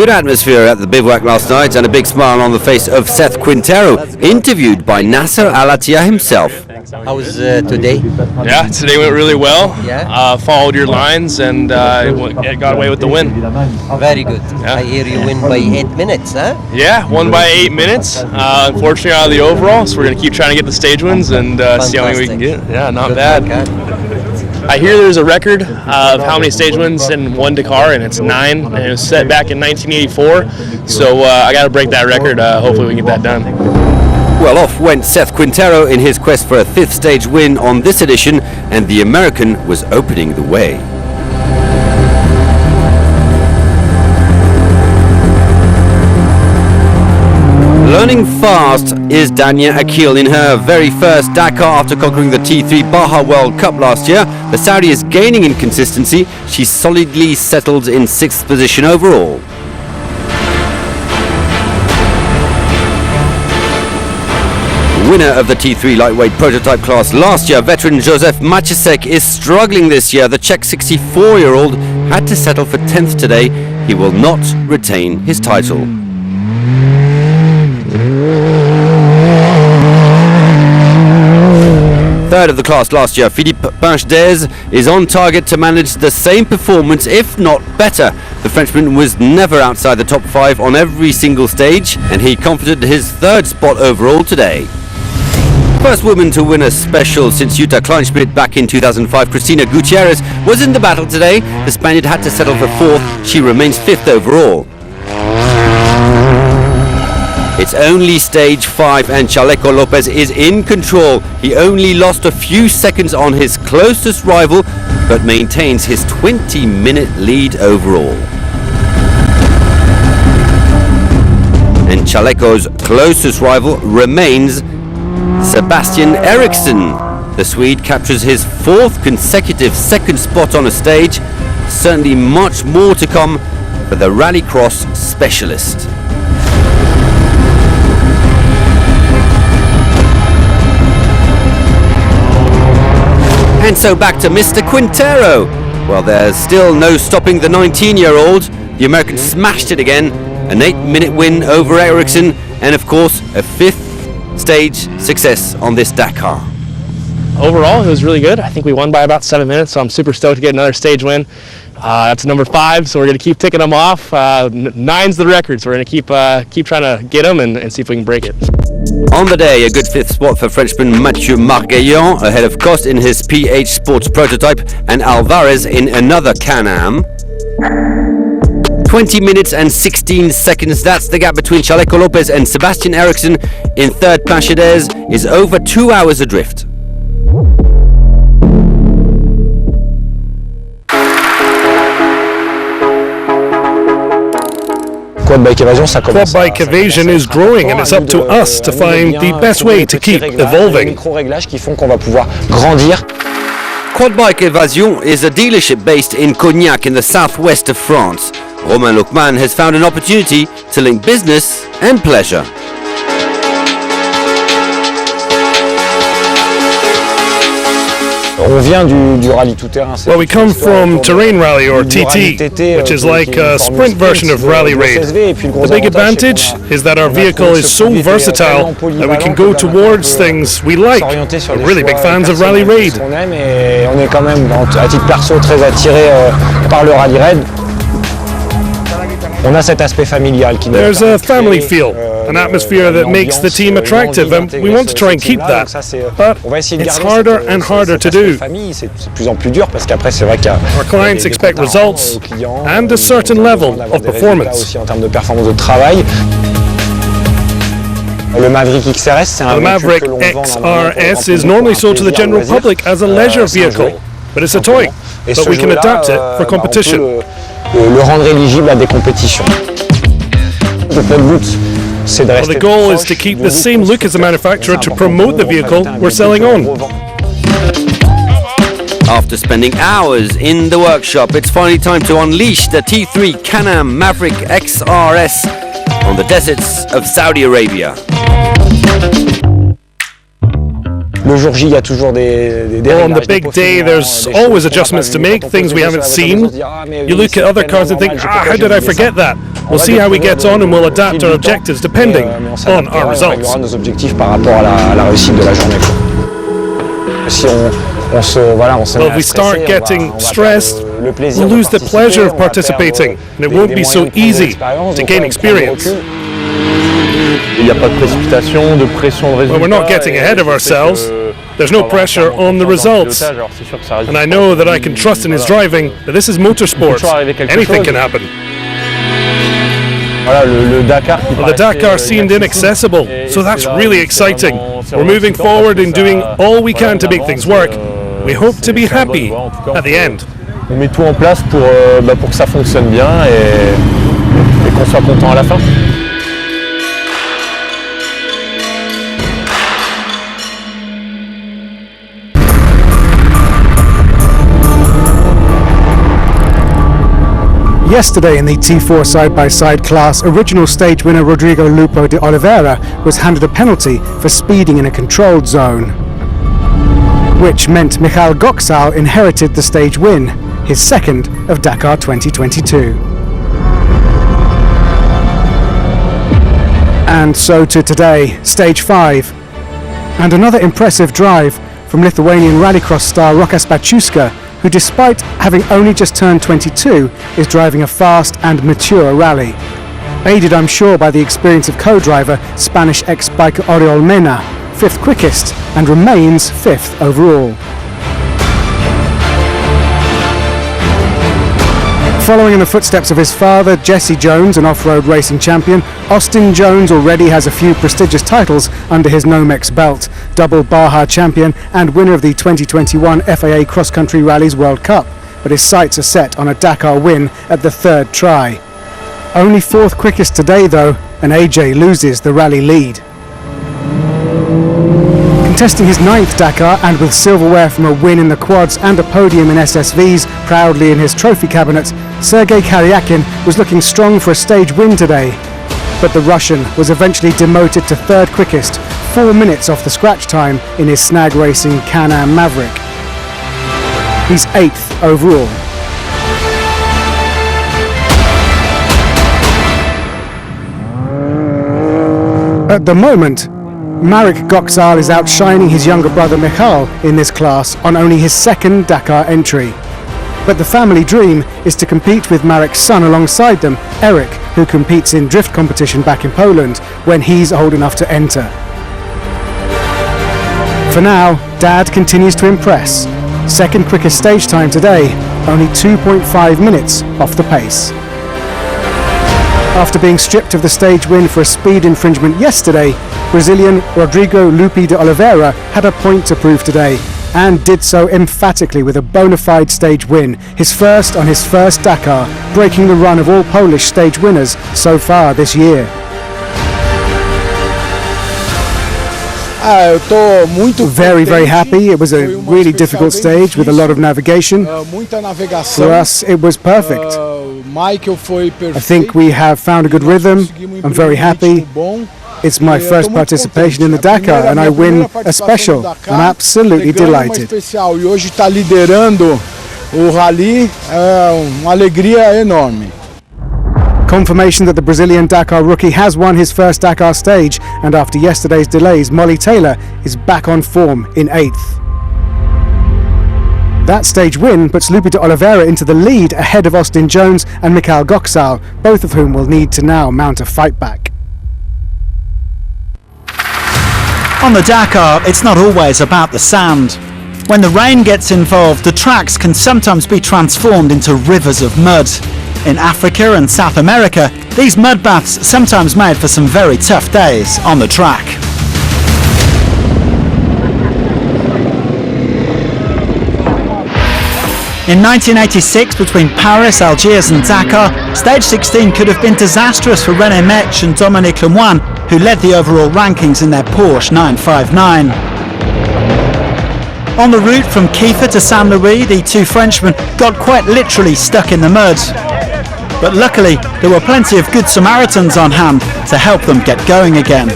good atmosphere at the bivouac last night and a big smile on the face of Seth Quintero, interviewed by Nasser Al-Attiyah himself. How was today? Yeah, today went really well. Yeah. Followed your lines and got away with the win. Very good. Yeah. I hear you win by 8 minutes, huh? Yeah, won by 8 minutes. Unfortunately, out of the overall, so we're going to keep trying to get the stage wins and see how many we can get. Yeah, not Good bad. luck, huh? I hear there's a record of how many stage wins in one Dakar, and it's 9, and it was set back in 1984. So I got to break that record. Hopefully we can get that done. Well, off went Seth Quintero in his quest for a 5th stage win on this edition, and the American was opening the way. Learning fast is Dania Akil in her very first Dakar after conquering the T3 Baja World Cup last year. The Saudi is gaining in consistency. She solidly settled in 6th position overall. Winner of the T3 lightweight prototype class last year, veteran Josef Maciasek is struggling this year. The Czech 64-year-old had to settle for 10th today. He will not retain his title. Third of the class last year, Philippe Pinchedez is on target to manage the same performance, if not better. The Frenchman was never outside the top 5 on every single stage, and he confident his 3rd spot overall today. First woman to win a special since Jutta Kleinschmidt back in 2005, Cristina Gutierrez, was in the battle today. The Spaniard had to settle for 4th. She remains 5th overall. It's only stage 5 and Chaleco Lopez is in control. He only lost a few seconds on his closest rival, but maintains his 20-minute lead overall. And Chaleco's closest rival remains Sebastian Eriksson. The Swede captures his 4th consecutive 2nd spot on a stage. Certainly much more to come for the rallycross specialist. And so back to Mr. Quintero. Well, there's still no stopping the 19-year-old. The American smashed it again. An 8-minute win over Eriksson, and of course a 5th stage success on this Dakar. Overall, it was really good. I think we won by about 7 minutes, so I'm super stoked to get another stage win. That's number 5, so we're going to keep ticking them off. 9's the record, so we're going to keep trying to get them and see if we can break it. On the day, a good 5th spot for Frenchman Mathieu Margueillon, ahead of Coste in his PH Sports prototype and Alvarez in another Can-Am. 20 minutes and 16 seconds, that's the gap between Chaleco Lopez and Sebastian Eriksson. In 3rd, Pinchedez is over 2 hours adrift. Quad bike evasion is growing, and it's up to us to find the best way to keep evolving. Quad Bike Evasion is a dealership based in Cognac in the southwest of France. Romain Luckman has found an opportunity to link business and pleasure. Well, we come from terrain rally, or TT, which is like a sprint version of Rally Raid. The big advantage is that our vehicle is so versatile that we can go towards things we like. We're really big fans of Rally Raid. There's a family feel, an atmosphere that makes the team attractive, and we want to try and keep that. But it's harder and harder to do. Our clients expect results and a certain level of performance. The Maverick XRS is normally sold to the general public as a leisure vehicle, but it's a toy, but we can adapt it for competition. Well, the goal is to keep the same look as the manufacturer to promote the vehicle we're selling on. After spending hours in the workshop, it's finally time to unleash the T3 Can-Am Maverick XRS on the deserts of Saudi Arabia. Well, on the big day, there's always adjustments to make, things we haven't seen. You look at other cars and think, how did I forget that? We'll see how we get on and we'll adapt our objectives depending on our results. Well, if we start getting stressed, we'll lose the pleasure of participating, and it won't be so easy to gain experience. Well, we're not getting ahead of ourselves. There's no pressure on the results. And I know that I can trust in his driving, but this is motorsport. Anything can happen. Well, the Dakar seemed inaccessible, so that's really exciting. We're moving forward and doing all we can to make things work. We hope to be happy at the end. On met tout en place pour que ça fonctionne bien et qu'on soit content à la fin. Yesterday in the T4 side-by-side class, original stage winner Rodrigo Lupo de Oliveira was handed a penalty for speeding in a controlled zone, which meant Michal Goksal inherited the stage win, his second of Dakar 2022. And so to today, stage 5, and another impressive drive from Lithuanian rallycross star Rokas Baciuska, who despite having only just turned 22 is driving a fast and mature rally. Aided, I'm sure, by the experience of co-driver Spanish ex-biker Oriol Mena, 5th quickest and remains 5th overall. Following in the footsteps of his father, Jesse Jones, an off-road racing champion, Austin Jones already has a few prestigious titles under his Nomex belt, double Baja champion and winner of the 2021 FIA Cross Country Rallies World Cup, but his sights are set on a Dakar win at the third try. Only 4th quickest today though, and AJ loses the rally lead. Contesting his 9th Dakar and with silverware from a win in the quads and a podium in SSVs proudly in his trophy cabinet, Sergei Karyakin was looking strong for a stage win today. But the Russian was eventually demoted to 3rd quickest, 4 minutes off the scratch time in his Snag Racing Can-Am Maverick. He's 8th overall. At the moment, Marek Goksal is outshining his younger brother Michal in this class on only his 2nd Dakar entry. But the family dream is to compete with Marek's son alongside them, Eric, who competes in drift competition back in Poland when he's old enough to enter. For now, Dad continues to impress. 2nd quickest stage time today, only 2.5 minutes off the pace. After being stripped of the stage win for a speed infringement yesterday, Brazilian Rodrigo Lupo de Oliveira had a point to prove today, and did so emphatically with a bona fide stage win, his first on his first Dakar, breaking the run of all Polish stage winners so far this year. Very, very happy. It was a really difficult stage with a lot of navigation. For us, it was perfect. I think we have found a good rhythm. I'm very happy. It's my first participation in the Dakar and I win a special. I'm absolutely delighted. Confirmation that the Brazilian Dakar rookie has won his first Dakar stage, and after yesterday's delays, Molly Taylor is back on form in 8th. That stage win puts Lupo de Oliveira into the lead ahead of Austin Jones and Michal Goksal, both of whom will need to now mount a fight back. On the Dakar, it's not always about the sand. When the rain gets involved, the tracks can sometimes be transformed into rivers of mud. In Africa and South America, these mud baths sometimes made for some very tough days on the track. In 1986, between Paris, Algiers and Dakar, stage 16 could have been disastrous for René Mech and Dominique Lemoine, who led the overall rankings in their Porsche 959. On the route from Kiefer to Saint-Louis, the two Frenchmen got quite literally stuck in the mud. But luckily, there were plenty of good Samaritans on hand to help them get going again.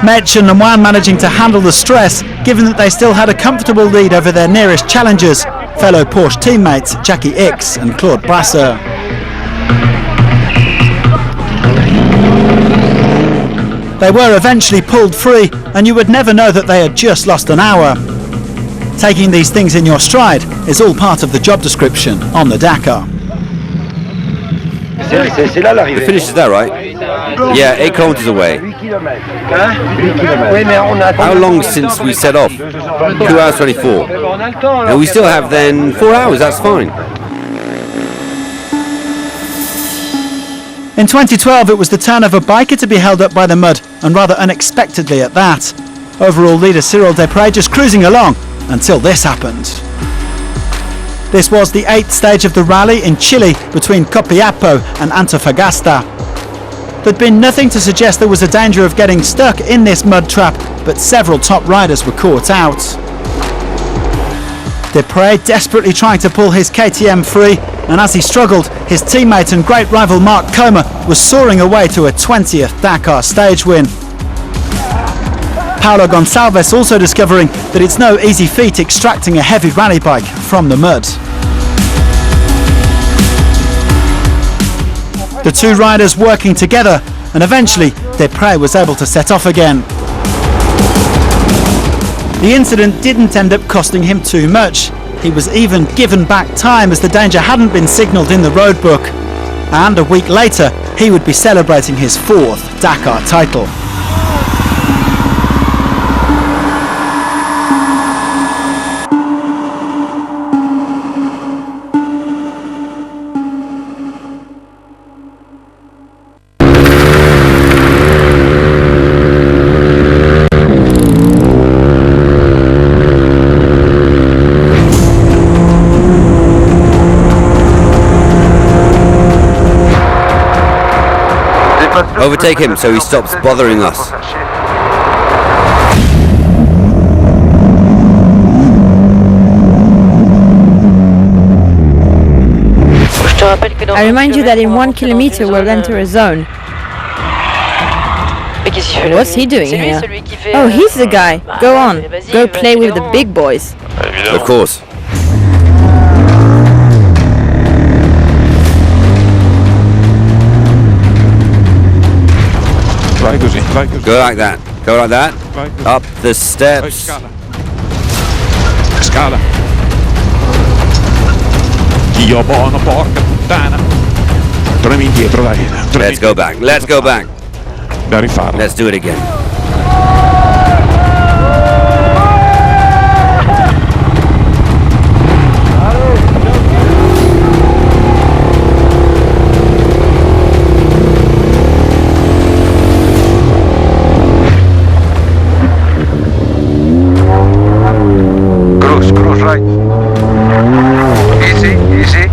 Metch and Lemoine managing to handle the stress, given that they still had a comfortable lead over their nearest challengers, fellow Porsche teammates Jackie Ickx and Claude Brasseur. They were eventually pulled free, and you would never know that they had just lost an hour. Taking these things in your stride is all part of the job description on the Dakar. The finish is that right? Yeah, 8 kilometers away. How long since we set off? 2 hours 24. And we still have then 4 hours, that's fine. In 2012 it was the turn of a biker to be held up by the mud, and rather unexpectedly at that. Overall leader Cyril Desprez just cruising along until this happened. This was the 8th stage of the rally in Chile between Copiapó and Antofagasta. There'd been nothing to suggest there was a danger of getting stuck in this mud trap, but several top riders were caught out. Desprez desperately trying to pull his KTM free, and as he struggled, his teammate and great rival Mark Comer was soaring away to a 20th Dakar stage win. Paulo Gonçalves also discovering that it's no easy feat extracting a heavy rally bike from the mud. The two riders working together, and eventually Desprez was able to set off again. The incident didn't end up costing him too much. He was even given back time as the danger hadn't been signalled in the road book. And a week later, he would be celebrating his 4th Dakar title. Overtake him so he stops bothering us. I remind you that in 1 kilometer we'll enter a zone. What's he doing here? Oh, he's the guy. Go on. Go play with the big boys. Of course. Go like that. Go like that. Up the steps. Let's go back. Let's go back. Let's do it again. Cruise right. Easy, easy.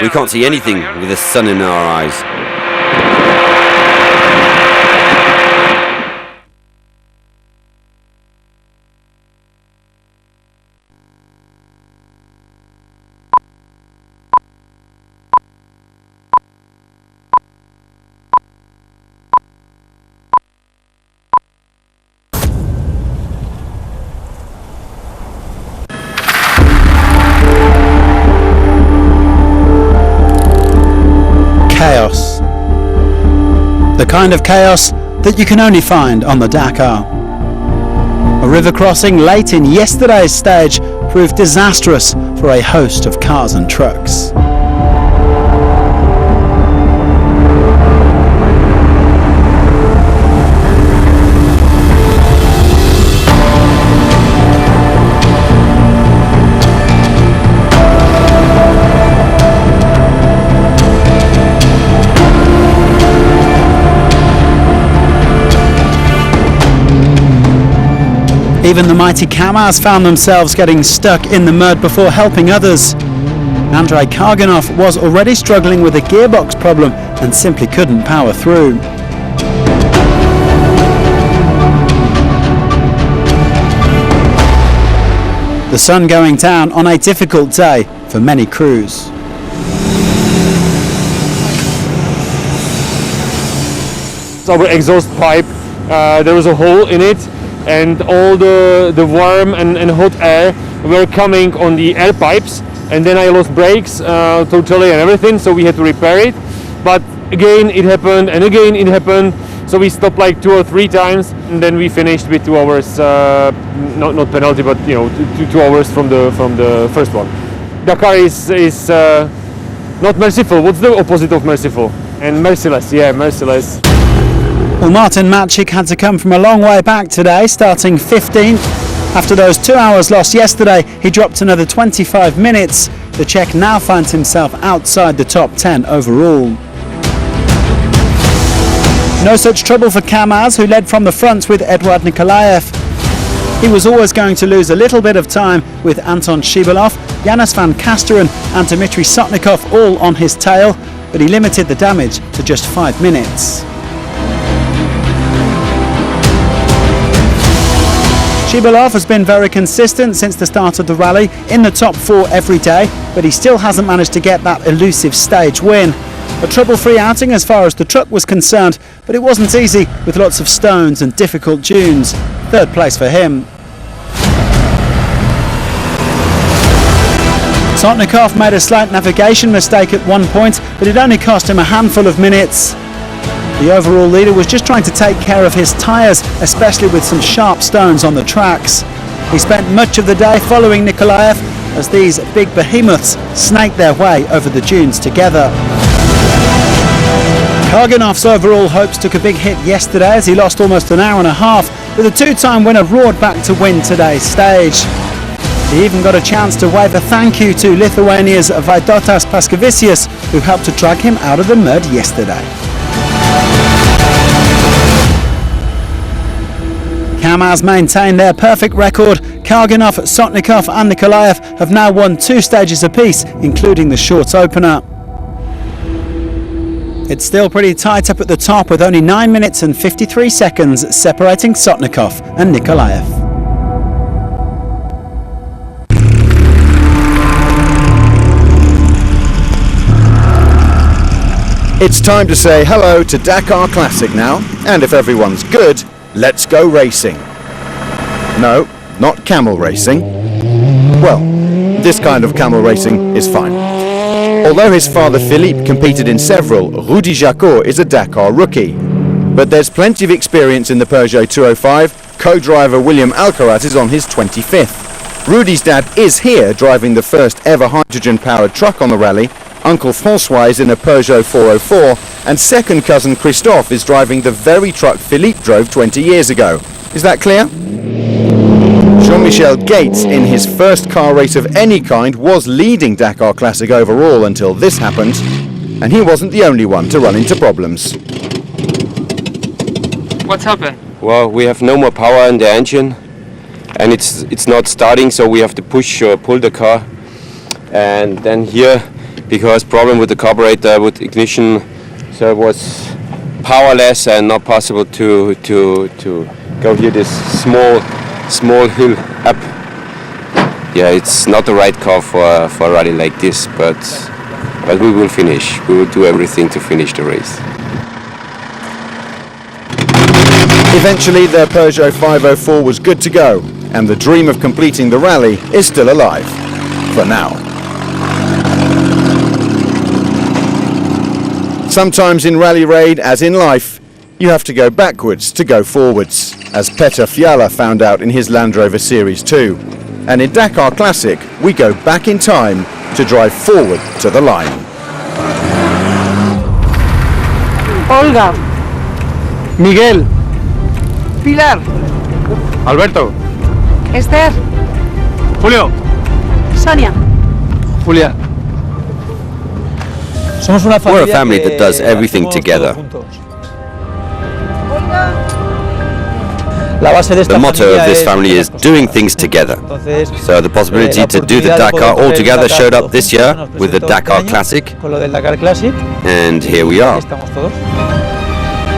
We can't see anything with the sun in our eyes. Chaos. The kind of chaos that you can only find on the Dakar. A river crossing late in yesterday's stage proved disastrous for a host of cars and trucks. Even the mighty Kamaz found themselves getting stuck in the mud before helping others. Andrei Karganov was already struggling with a gearbox problem and simply couldn't power through. The sun going down on a difficult day for many crews. our exhaust pipe. There was a hole in it, and all the warm and hot air were coming on the air pipes, and then I lost brakes totally and everything, so we had to repair it. But again it happened, and again it happened, so we stopped like 2 or 3 times, and then we finished with 2 hours, not penalty, but you know, 2 hours from the first one. Dakar is not merciful. What's the opposite of merciful? And merciless, yeah, merciless. Well, Martin Maciek had to come from a long way back today, starting 15th. After those 2 hours lost yesterday, he dropped another 25 minutes. The Czech now finds himself outside the top 10 overall. No such trouble for Kamaz, who led from the front with Eduard Nikolaev. He was always going to lose a little bit of time with Anton Shibalov, Janis van Kasteren and Dmitry Sotnikov all on his tail, but he limited the damage to just 5 minutes. Shibalov has been very consistent since the start of the rally, in the top 4 every day, but he still hasn't managed to get that elusive stage win. A trouble-free outing as far as the truck was concerned, but it wasn't easy with lots of stones and difficult dunes. 3rd place for him. Sotnikov made a slight navigation mistake at one point, but it only cost him a handful of minutes. The overall leader was just trying to take care of his tyres, especially with some sharp stones on the tracks. He spent much of the day following Nikolaev as these big behemoths snaked their way over the dunes together. Karganov's overall hopes took a big hit yesterday as he lost almost an hour and a half, but the 2-time winner roared back to win today's stage. He even got a chance to wave a thank you to Lithuania's Vaidotas Paskevicius, who helped to drag him out of the mud yesterday. Kamaz maintain their perfect record. Karganov, Sotnikov and Nikolaev have now won 2 stages apiece, including the short opener. It's still pretty tight up at the top with only 9 minutes and 53 seconds separating Sotnikov and Nikolaev. It's time to say hello to Dakar Classic now, and if everyone's good, let's go racing. No, not camel racing. Well, this kind of camel racing is fine. Although his father Philippe competed in several, Rudy Jacot is a Dakar rookie. But there's plenty of experience in the Peugeot 205. Co-driver William Alcaraz is on his 25th. Rudy's dad is here driving the first ever hydrogen-powered truck on the rally. Uncle Francois is in a Peugeot 404, and second cousin Christophe is driving the very truck Philippe drove 20 years ago. Is that clear? Jean-Michel Gates, in his first car race of any kind, was leading Dakar Classic overall until this happened, and he wasn't the only one to run into problems. What's happened? Well, we have no more power in the engine, and it's not starting, so we have to push or pull the car. And then here, because problem with the carburetor with ignition, so it was powerless and not possible to go here this small hill up. Yeah, it's not the right car for a rally like this, but we will finish. We will do everything to finish the race. Eventually their Peugeot 504 was good to go, and the dream of completing the rally is still alive. For now. Sometimes in Rally Raid, as in life, you have to go backwards to go forwards, as Petr Fiala found out in his Land Rover Series 2. And in Dakar Classic, we go back in time to drive forward to the line. Olga. Miguel. Pilar. Alberto. Esther. Julio. Sonia. Julia. We're a family that does everything together. The motto of this family is doing things together. So the possibility to do the Dakar all together showed up this year with the Dakar Classic. And here we are.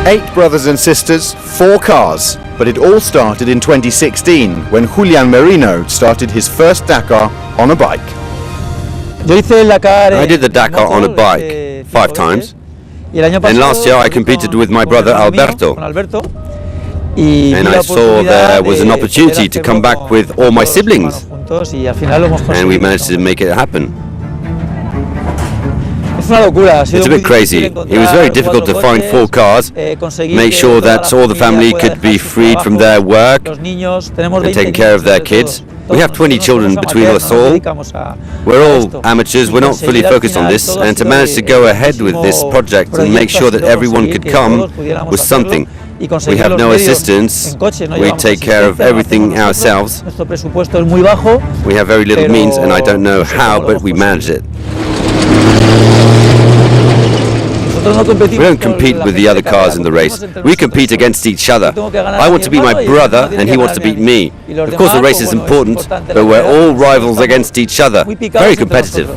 8 brothers and sisters, 4 cars. But it all started in 2016 when Julian Merino started his first Dakar on a bike. I did the Dakar on a bike 5 times. And last year I competed with my brother Alberto. And I saw there was an opportunity to come back with all my siblings. And we managed to make it happen. It's a bit crazy. It was very difficult to find 4 cars, make sure that all the family could be freed from their work and taking care of their kids. We have 20 children between us all. We're all amateurs, we're not fully focused on this, and to manage to go ahead with this project and make sure that everyone could come was something. We have no assistance, we take care of everything ourselves. We have very little means, and I don't know how, but we manage it. We don't compete with the other cars in the race. We compete against each other. I want to beat my brother and he wants to beat me. Of course the race is important, but we're all rivals against each other. Very competitive.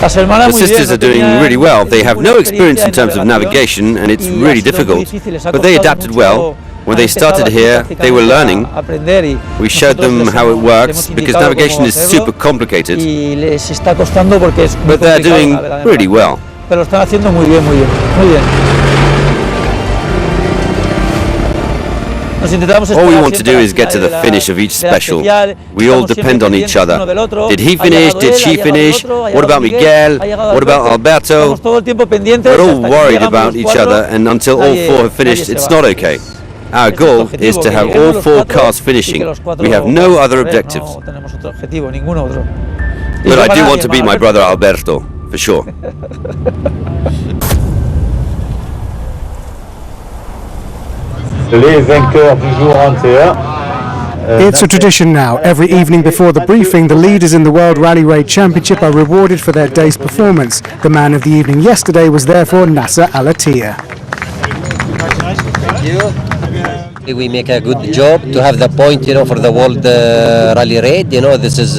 The sisters are doing really well. They have no experience in terms of navigation and it's really difficult, but they adapted well. When they started here, they were learning. We showed them how it works because navigation is super complicated. But they're doing really well. All we want to do is get to the finish of each special. We all depend on each other. Did he finish? Did she finish? What about Miguel? What about Alberto? We're all worried about each other, and until all 4 have finished, it's not okay. Our goal is to have all 4 cars finishing. We have no other objectives. But I do want to beat my brother Alberto, for sure. It's a tradition now. Every evening before the briefing, the leaders in the World Rally Raid Championship are rewarded for their day's performance. The man of the evening yesterday was therefore Nasser Al-Attiyah. We make a good job to have the point, for the World Rally Raid. This is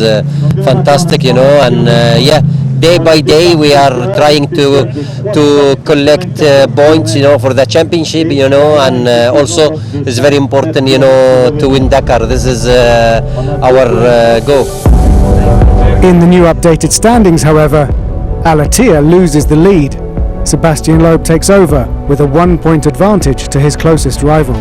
fantastic, and day by day we are trying to collect points, for the championship, and also it's very important, to win Dakar. This is our goal. In the new updated standings, however, Al-Attiyah loses the lead. Sebastian Loeb takes over with a 1-point advantage to his closest rival.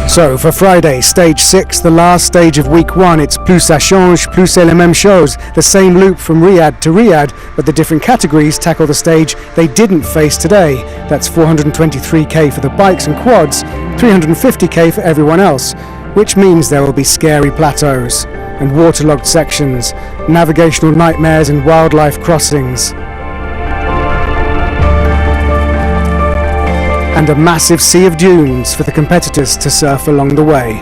So for Friday, stage 6, the last stage of week 1, it's plus ça change, plus c'est la même chose, the same loop from Riyadh to Riyadh, but the different categories tackle the stage they didn't face today. That's 423k for the bikes and quads, 350k for everyone else, which means there will be scary plateaus and waterlogged sections, navigational nightmares and wildlife crossings, and a massive sea of dunes for the competitors to surf along the way.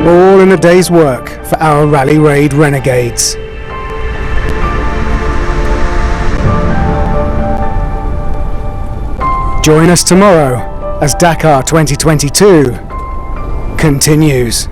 All in a day's work for our Rally Raid renegades. Join us tomorrow as Dakar 2022 continues.